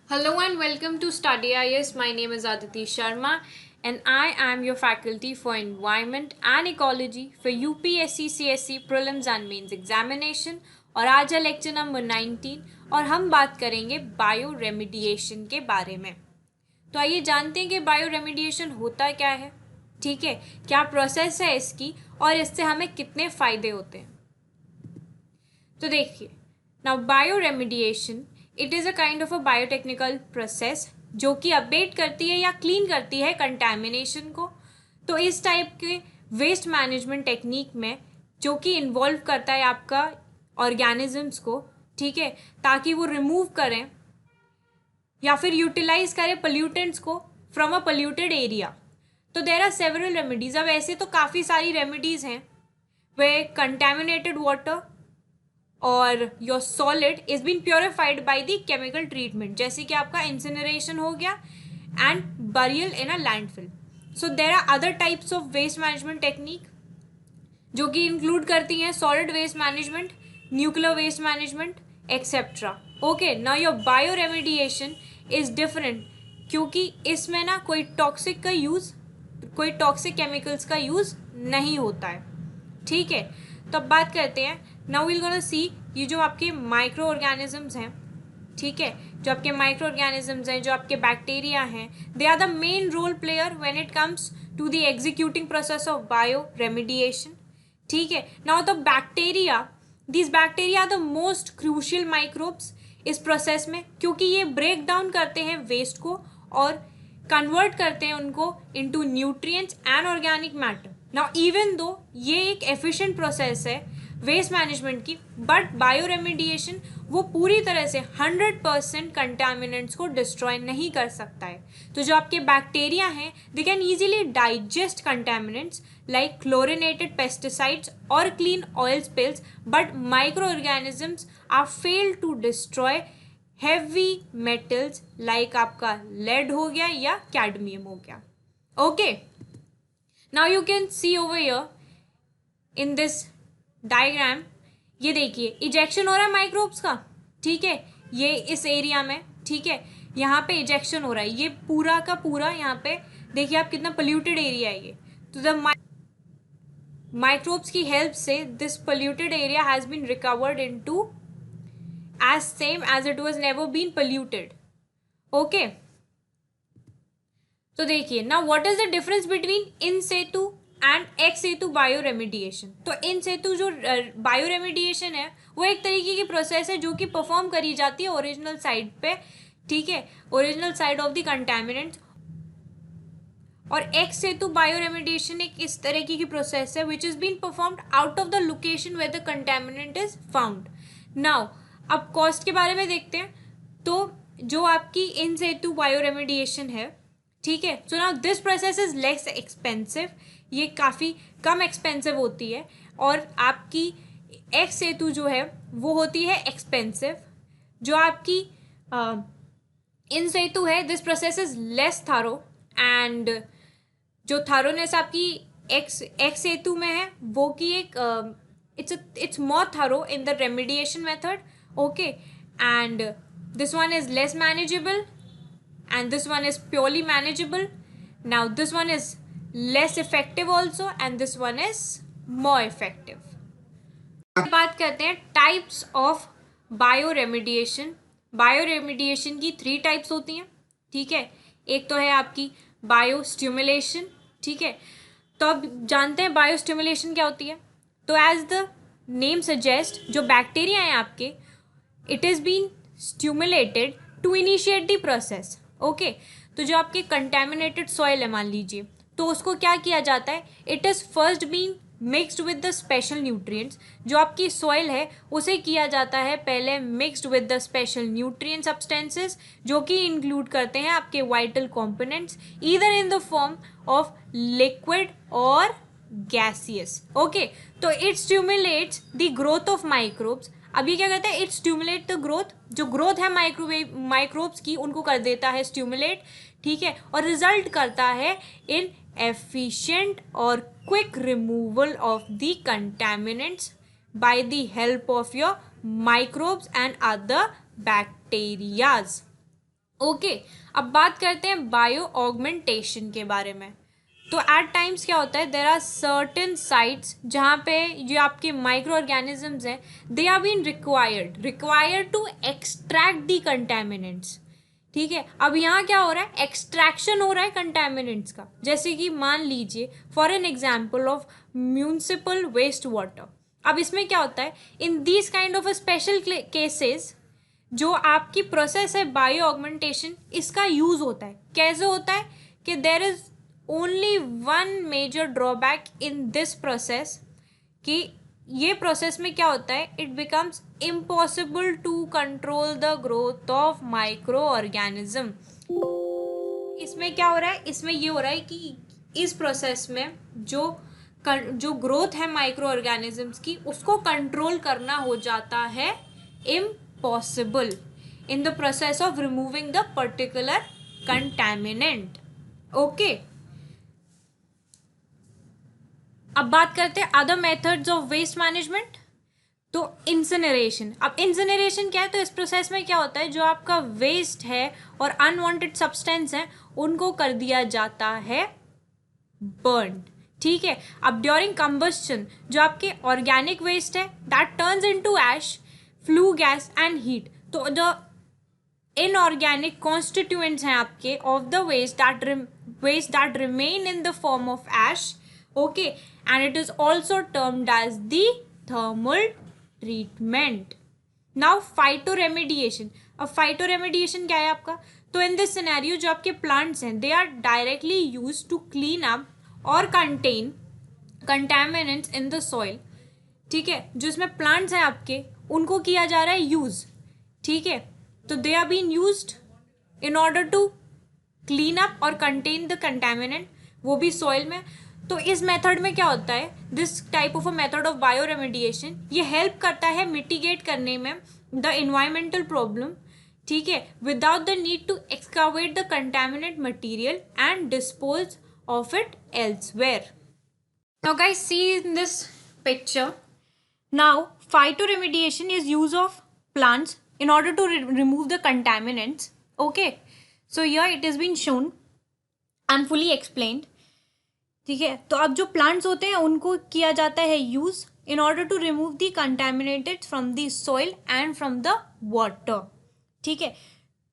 Hello and welcome to Study IS. My name is Aditi Sharma and I am your faculty for Environment and Ecology for UPSC CSC Prelims and Mains Examination और आज है lecture number 19 और हम बात करेंगे bio remediation के बारे में। तो आइए जानते हैं कि बायो रेमिडिएशन होता क्या है, ठीक है, क्या प्रोसेस है इसकी और इससे हमें कितने फ़ायदे होते हैं। तो देखिए, now bio remediation it is a kind of a biotechnical process जो कि अपडेट करती है या क्लीन करती है कंटैमिनेशन को। तो इस टाइप के वेस्ट मैनेजमेंट टेक्निक में जो कि इन्वॉल्व करता है आपका ऑर्गेनिजम्स को, ठीक है, ताकि वो रिमूव करें या फिर यूटिलाइज करें पोल्यूटेंट्स को फ्रॉम अ पोल्यूटेड एरिया। तो देर आर सेवरल रेमेडीज। अब ऐसे तो काफ़ी सारी रेमेडीज़ हैं वे कंटेमिनेटेड वाटर और your solid is been purified by the chemical treatment, जैसे कि आपका इंसिनरेशन हो गया and burial in a landfill. So there are other types of waste management technique जो कि इंक्लूड करती हैं solid waste management, nuclear waste management etcetera. Okay, now your bio remediation is different क्योंकि इसमें ना कोई टॉक्सिक केमिकल्स का use नहीं होता है, ठीक है। तो अब बात करते हैं, नाउ विल गोना सी ये जो आपके माइक्रो ऑर्गेनिजम्स हैं, ठीक है, जो आपके माइक्रो ऑर्गेनिजम्स हैं, जो आपके बैक्टीरिया हैं, they are the main role player when it comes to the executing process of bio remediation, ठीक है। Now the bacteria, this bacteria are the most crucial microbes इस प्रोसेस में, क्योंकि ये ब्रेक डाउन करते हैं वेस्ट को और कन्वर्ट करते हैं उनको into nutrients and organic matter. Now even though ये एक एफिशिएंट प्रोसेस है वेस्ट मैनेजमेंट की, बट बायो रेमिडिएशन वो पूरी तरह से 100% कंटामिनेंट्स को डिस्ट्रॉय नहीं कर सकता है। तो जो आपके बैक्टीरिया हैं they can easily digest contaminants like chlorinated pesticides और clean oil spills, but microorganisms are fail to destroy heavy metals like आपका लेड हो गया या कैडमियम हो गया। Okay, now you can see over here in this diagram, ये देखिए ejection हो रहा है माइक्रोब्स का, ठीक है, ये इस एरिया में, ठीक है, यहाँ पे इजेक्शन हो रहा है, ये पूरा का पूरा यहाँ पे देखिए आप कितना पोल्यूटेड एरिया है ये। तो द माइक्रोब्स की हेल्प से this polluted area has been recovered into as same as it was never been polluted. Okay, तो देखिए ना what is the difference between in Setu and x situ bio remediation. तो इन सेतु जो bio remediation है वो एक तरीके की प्रोसेस है जो कि परफॉर्म करी जाती है ओरिजिनल साइड पे, ठीक है, original side of the contaminant. और एक्स सेतु बायो रेमिडिएशन एक इस तरीके की प्रोसेस है which is been performed out of the location where the contaminant is found. Now अब कॉस्ट के बारे में देखते हैं। तो जो आपकी इन सेतु बायो रेमिडिएशन है, ठीक है, so now this process is less expensive, ये काफ़ी कम एक्सपेंसिव होती है, और आपकी एक्स सेतु जो है वो होती है एक्सपेंसिव। जो आपकी इन सेतु है दिस प्रोसेस इज लेस थारो, एंड जो थारोनेस आपकी एक्स सेतु में है वो की एक it's more thorough in the remediation method, okay, and this one is less manageable and this one is purely manageable. Now this one is less effective also and this one is more effective. बात करते हैं types of bio remediation. Bio remediation की 3 types होती हैं, ठीक है। एक तो है आपकी बायो स्टिमुलेशन, ठीक है। तो अब जानते हैं बायो स्टिमुलेशन क्या होती है। तो एज द नेम सजेस्ट, जो बैक्टीरिया हैं आपके, it is been stimulated to initiate the process. Okay, तो जो आपके कंटेमिनेटेड सॉइल है मान लीजिए, तो उसको क्या किया जाता है, it is first been mixed with the special nutrients. जो आपकी सॉइल है उसे किया जाता है पहले mixed with the special nutrient substances जो कि इंक्लूड करते हैं आपके vital components either in the form of liquid और गैसियस। ओके, तो it stimulates the growth of microbes. अब ये क्या करता है, इट स्टिमुलेट द ग्रोथ, जो ग्रोथ है माइक्रोब्स की उनको कर देता है स्टिमुलेट, ठीक है, और रिजल्ट करता है इन एफिशिएंट और quick removal of the contaminants by the help of your microbes and other bacterias. Okay अब बात करते हैं बायो ऑगमेंटेशन के बारे में। तो एट टाइम्स क्या होता है, देर आर सर्टेन साइट्स जहाँ पे जो आपके माइक्रो ऑर्गेनिजम्स हैं they are been required to extract the contaminants. ठीक है, अब यहाँ क्या हो रहा है, एक्सट्रैक्शन हो रहा है कंटेमिनेंट्स का। जैसे कि मान लीजिए for an example of municipal waste water. अब इसमें क्या होता है, in these kind of special cases जो आपकी प्रोसेस है बायो ऑगमेंटेशन, इसका यूज होता है। कैसे होता है कि there is only one major drawback in this process, कि ये प्रोसेस में क्या होता है, it becomes impossible to control the growth of micro organism. इसमें क्या हो रहा है, इसमें ये हो रहा है कि इस प्रोसेस में जो ग्रोथ है माइक्रो ऑर्गेनिजम्स की, उसको कंट्रोल करना हो जाता है impossible in the process of removing the particular contaminant. Okay, अब बात करते हैं other methods of waste management. तो इंसिनरेशन। अब इंसिनरेशन क्या है, तो इस प्रोसेस में क्या होता है, जो आपका वेस्ट है और अनवांटेड सब्सटेंस है उनको कर दिया जाता है बर्न। ठीक है, अब ड्यूरिंग कंबस्शन जो आपके ऑर्गेनिक वेस्ट है that turns into ash, flue gas and heat. तो जो इनऑर्गेनिक कॉन्स्टिट्यूएंट्स हैं आपके of the waste that remain in the form of ash, okay, and it is also termed as the thermal treatment. Now phyto remediation. अब phyto remediation क्या है आपका, तो in this scenario जो आपके प्लांट्स हैं they are directly use to clean up और contain contaminants in the soil. ठीक है, जो इसमें प्लांट्स हैं आपके उनको किया जा रहा है यूज। ठीक है, तो they are been used in order to clean up और कंटेन द कंटेमिनेंट, वो भी सॉइल में। तो इस मेथड में क्या होता है, this type of a method of bio remediation, ये हेल्प करता है मिटिगेट करने में द इन्वायरमेंटल प्रॉब्लम। ठीक है, without the need to excavate the contaminant material and dispose of it elsewhere. Now guys see in this picture, now phytoremediation is use of plants in order to remove the contaminants. Okay, so here it has been shown and fully explained. ठीक है, तो अब जो plants होते हैं उनको किया जाता है use in order to remove the contaminated from the soil and from the water. ठीक है,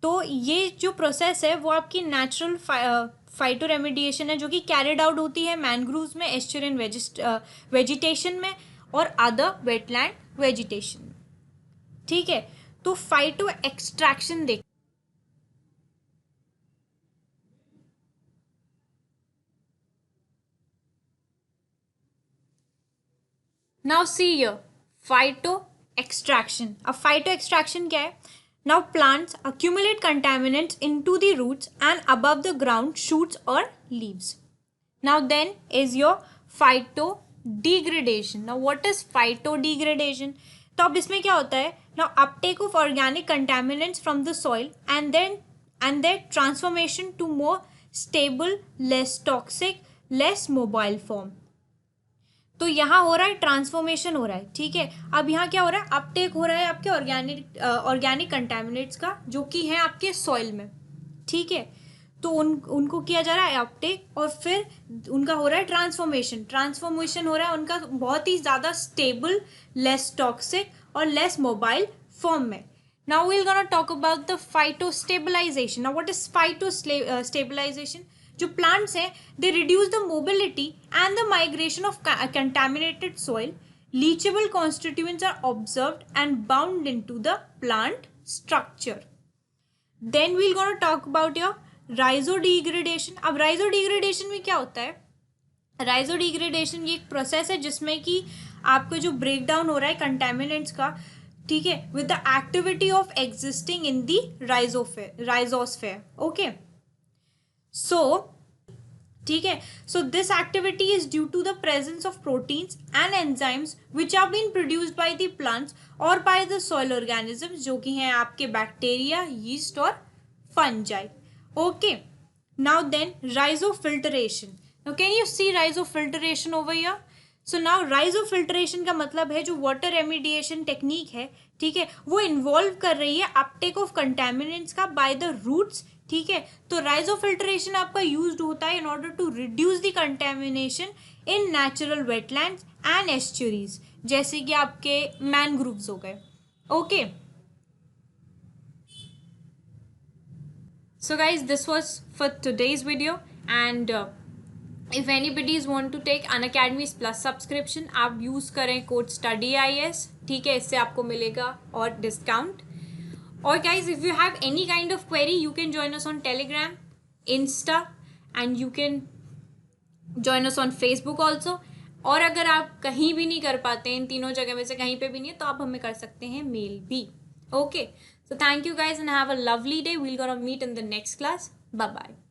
तो ये जो प्रोसेस है वो आपकी नेचुरल फाइटो रेमेडिएशन है जो कि कैरिड आउट होती है मैनग्रूव्स में, एस्चुरियन वेजिटेशन में और अदर वेटलैंड वेजिटेशन। ठीक है, तो फाइटो एक्सट्रैक्शन देख, now see here phyto extraction. अब फाइटो एक्सट्रैक्शन क्या है, now plants accumulate contaminants into the roots and above the ground shoots or leaves. Now then is your phyto degradation. Now what is phyto degradation? तो अब इसमें क्या होता है, now uptake of organic contaminants from the soil and their transformation to more stable, less toxic, less mobile form. तो यहाँ हो रहा है ट्रांसफॉर्मेशन हो रहा है। ठीक है, अब यहाँ क्या हो रहा है, अपटेक हो रहा है आपके ऑर्गेनिक कंटेमिनेट्स का जो कि है आपके सॉइल में। ठीक है, तो उनको किया जा रहा है अपटेक और फिर उनका हो रहा है ट्रांसफॉर्मेशन हो रहा है उनका बहुत ही ज़्यादा स्टेबल, लेस टॉक्सिक और लेस मोबाइल फॉर्म में। Now we are gonna talk about the phytostabilization. Now what is phytostabilization? जो प्लांट्स हैं they reduce the mobility and the migration of contaminated soil, leachable constituents are observed and bound into the plant structure. Then we will gonna talk about your rhizodegradation. अब rhizodegradation में क्या होता है, राइजोडिग्रेडेशन ये एक process है जिसमें कि आपका जो ब्रेक डाउन हो रहा है कंटेमिनेंट्स का, ठीक है, with the activity of existing in the rhizosphere. Okay, so ठीक है, so this activity is due to the presence of proteins and enzymes which are been produced by the plants और by the soil organisms जो कि हैं आपके bacteria, yeast और fungi. Okay, now then rhizofiltration. Now can you see rhizofiltration over here? So now rhizofiltration का मतलब है जो वाटर रेमिडिएशन टेक्निक है, ठीक है, वो इन्वॉल्व कर रही है अपटेक ऑफ कंटेमिनेंट्स का बाय द रूट्स, ठीक है। तो राइजोफिल्ट्रेशन आपका यूज्ड होता है in order to reduce the contamination in natural wetlands and estuaries, जैसे कि आपके मैनग्रूव्स हो गए। Okay, so guys, this was for today's video, and if anybody want to take Unacademy Plus subscription, आप use करें code STUDYIS, ठीक है, इससे आपको मिलेगा और डिस्काउंट। और guys, if you have any kind of query, you can join us on Telegram, Insta, and you can join us on Facebook also। और अगर आप कहीं भी नहीं कर पाते इन तीनों जगह में से कहीं पे भी नहीं है, तो आप हमें कर सकते हैं मेल भी। Okay, so thank you guys and have a lovely day. We'll gonna meet in the next class. Bye bye.